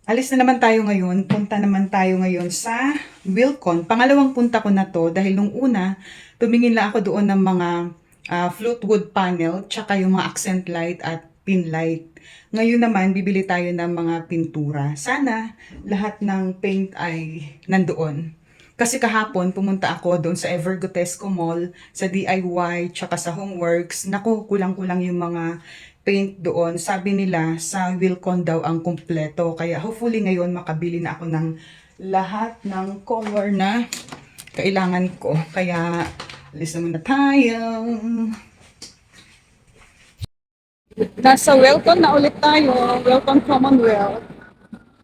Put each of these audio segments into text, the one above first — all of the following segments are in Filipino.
Alis na naman tayo ngayon. Punta naman tayo ngayon sa Wilcon. Pangalawang punta ko na to dahil nung una, tumingin lang ako doon ng mga flute wood panel, tsaka yung mga accent light at pin light. Ngayon naman, bibili tayo ng mga pintura. Sana lahat ng paint ay nandoon. Kasi kahapon, pumunta ako doon sa Evergotesco Mall, sa DIY, tsaka sa Homeworks. Naku, kulang-kulang yung mga paint doon. Sabi nila, sa Wilcon daw ang kumpleto. Kaya hopefully ngayon makabili na ako ng lahat ng color na kailangan ko. Kaya, alis na muna tayo. Nasa Wilcon na ulit tayo. Wilcon Commonwealth.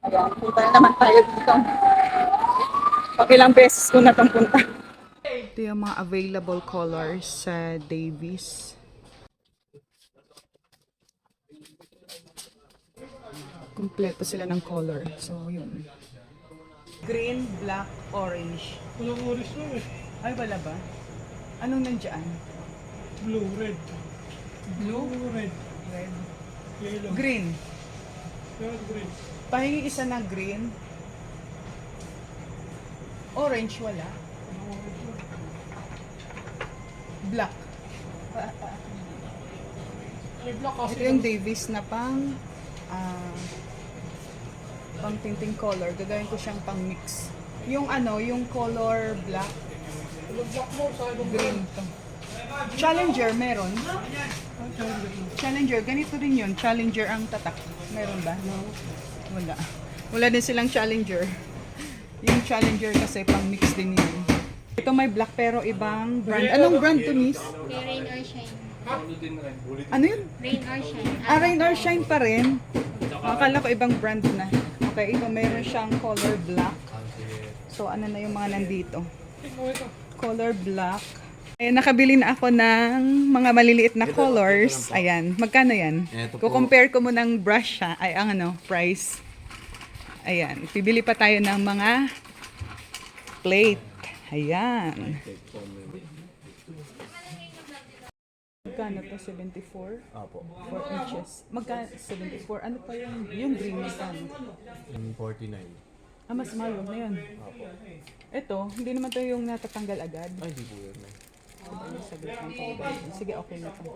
Ayan, punta na naman tayo dito. Pakilang beses ko na itong punta. Ito yung mga available colors sa Davies. Kompleto sila ng color. So, yun. Green, black, orange. Walang orange lang eh. Ay, wala ba? Anong nandyan? Blue, red. Blue, Red. red, Yellow. green. Red, green. Pahingi isa na green. Orange, wala. Black. Ay, black kasi. Ito yung Davies na pang pang tinting color. Gagawin ko siyang pang mix. Yung ano, yung color black, Black mo sa ibang green to. Challenger, meron. Challenger, ganito rin yun. Challenger ang tatak. Meron ba? No. Wala. Wala din silang Challenger. Yung Challenger kasi pang mix din yun. Ito may black pero ibang brand. Anong brand to, miss? May rain or shine. Ano yun? Rain or shine. Rain or shine pa rin. Akala ko ibang brand na. Okay, ito meron siyang color black. So ano na yung mga nandito? Color black. Ayan, nakabili na ako ng mga maliliit na colors. Ayan, magkano yan? Ko-compare ko mo ng brush siya. Ay, ang ano, price. Ayan, pibili pa tayo ng mga plate. Ayan. Magkano to? 74? Opo. 4 inches. Magkano? 74? Ano pa yung green magkano? 49. Mas mahal na yun. Opo. Ito, hindi naman to yung natatanggal agad. Ay, di po yun. Sige, okay na to.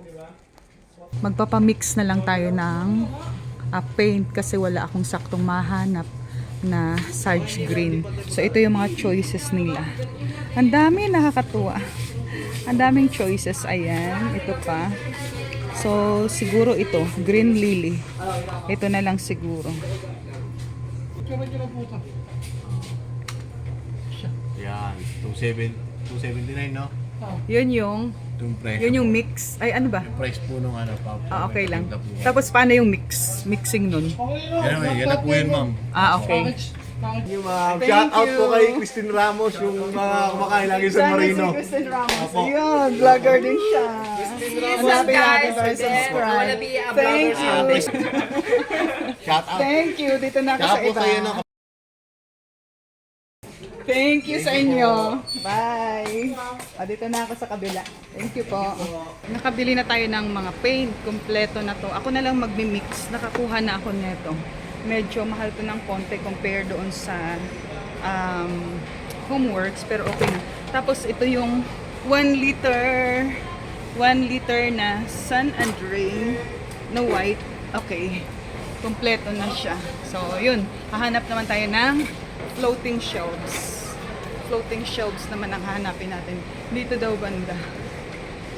Magpapamix na lang tayo ng paint kasi wala akong saktong mahanap na Sarge Green. So, ito yung mga choices nila. Ang dami, nakakatuwa. Ang daming choices. Ayan, ito pa. So, siguro ito, Green Lily. Ito na lang siguro. Yan. 279, no? Yun yung, Yung price. yun yung mix. Ay, ano ba? Yung price po nung ano pa. Okay lang. Tapos, paano yung mixing nun? Yan na po yun, ma'am. Okay. You, ma'am. Thank Shout out you. po kay Christine Ramos, yung mga kumakain lagi sa Marino. Si Kristen Ramos. Yun, vlogger din siya. Hanapin natin tayo subscribe. Thank you. Shout out. Thank you. Dito na ako Shout sa out po iba. sa'yo no. Thank you sa inyo. Bye. Dito na ako sa kabila. Thank you po. Nakabili na tayo ng mga paint. Kompleto na to. Ako na lang magmi-mix. Nakakuha na ako nito. Medyo mahal to ng konti compare doon sa Homeworks. Pero okay na. Tapos ito yung 1 liter na Sun and Rain na white. Okay. Kompleto na siya. So, yun. Hahanap naman tayo ng floating shelves. Floating shelves naman ang hahanapin natin. Dito daw banda.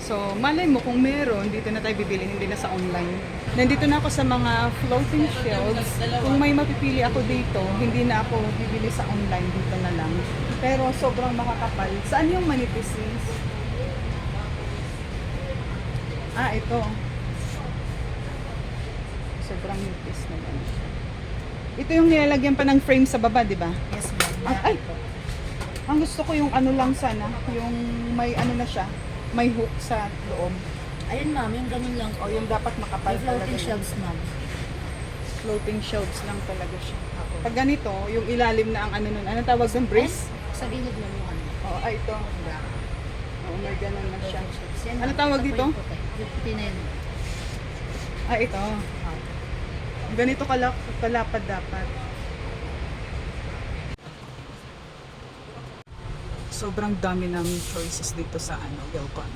So, malay mo kung meron, dito na tayo bibili, hindi na sa online. Nandito na ako sa mga floating shelves. Kung may mapipili ako dito, hindi na ako bibili sa online, dito na lang. Pero sobrang makakapal. Saan yung manipis? Ito. Sobrang nipis naman. Ito yung nilalagyan pa ng frame sa baba, di ba? Yes, ma'am. Ay! Ang gusto ko yung ano lang sana, yung may ano na siya, may hook sa loob. Ayun, ma'am. Yung ganun lang. O yung dapat makapal May talaga. floating yun. shelves, ma'am. Floating shelves lang talaga siya. Pag ganito, yung ilalim na ang ano nun, ano tawag ng brace? Sa gilid lang yung ano. Ito. May ganun na siya. Yan, Ano ma'am. tawag Ito po dito? yung puti. Yung puti na yun. Ito. Ganito kalapad dapat. Sobrang dami namin choices dito sa Wilcon.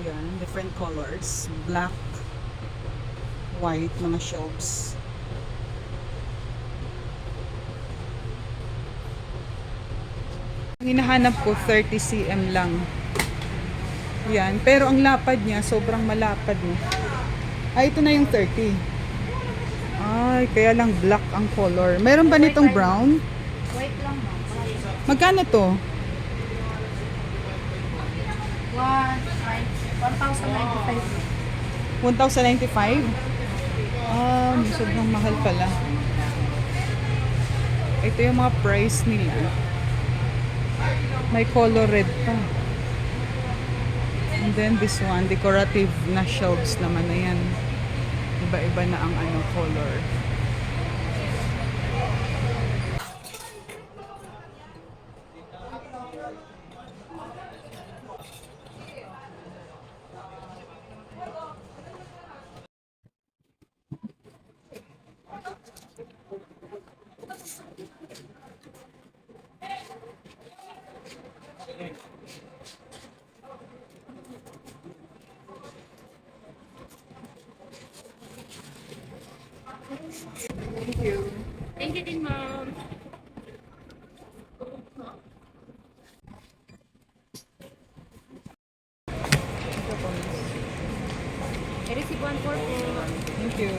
Ayan, different colors. Black, white, mga shelves. Ang hinahanap ko 30 cm lang. Yan, pero ang lapad niya sobrang malapad no. Ay, ito na yung 30. Ay, kaya lang black ang color. Meron ba nitong brown? White lang ma'am. Magkano to? 1,095. 1,095? Ah, sobrang mahal pala. Ito yung mga price nila. May color red pa. And then this one, decorative na shelves naman na yan. Iba-iba na ang color. Thank you. Thank you din ma'am. I-receive 1 for po. Thank you.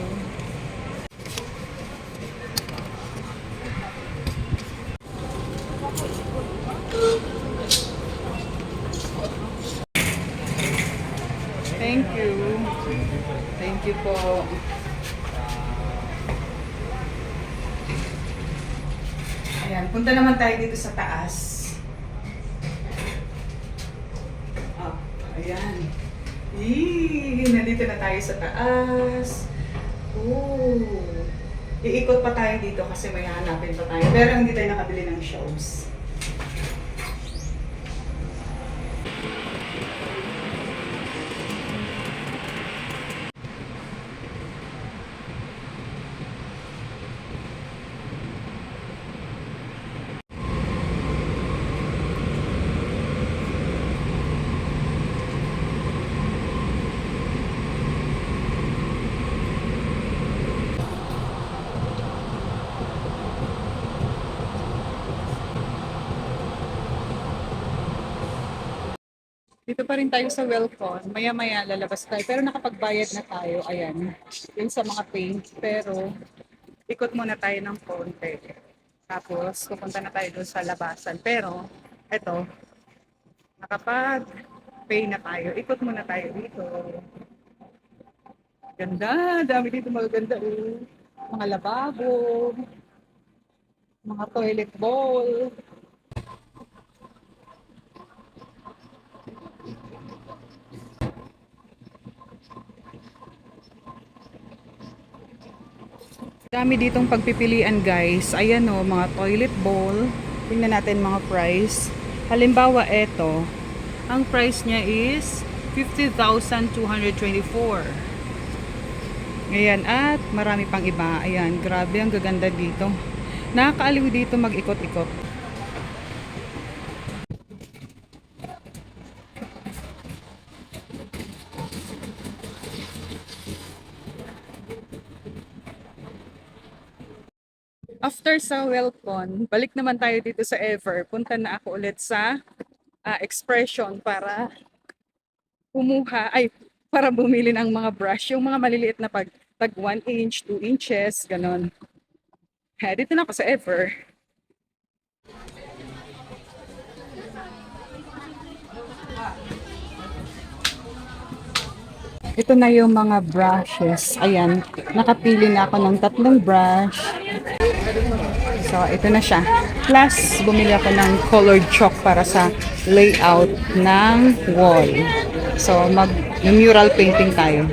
Thank you. Thank you po. Ayan, punta naman tayo dito sa taas. Ah, ayan. Nandito na tayo sa taas. Oh. Iikot pa tayo dito kasi may hanapin pa tayo. Pero hindi tayo nakabili ng shows. Dito pa rin tayo sa Welcon. Maya-maya lalabas tayo. Pero nakapagbayad na tayo. Ayan. Yung sa mga paint. Pero ikot muna tayo ng konti. Tapos pupunta na tayo doon sa labasan. Pero eto, nakapag-pay na tayo. Ikot muna tayo dito. Ganda. Dami dito magaganda. Mga lababo. Mga toilet bowl. Dami ditong pagpipilian guys. Ayan o, mga toilet bowl. Tingnan natin mga price. Halimbawa ito, ang price niya is 50,224. Ayan, at marami pang iba. Ayan, grabe ang gaganda dito. Nakakaaliw dito mag-ikot-ikot. After sa Welcon, balik naman tayo dito sa Ever. Punta na ako ulit sa Expression para para bumili ng mga brush. Yung mga maliliit na tag 1 inch, 2 inches, ganon. Dito na ako sa Ever. Ito na yung mga brushes. Ayan, nakapili na ako ng 3 brush. So, ito na siya. Plus, bumili ako ng colored chalk para sa layout ng wall. So, mag-mural painting tayo.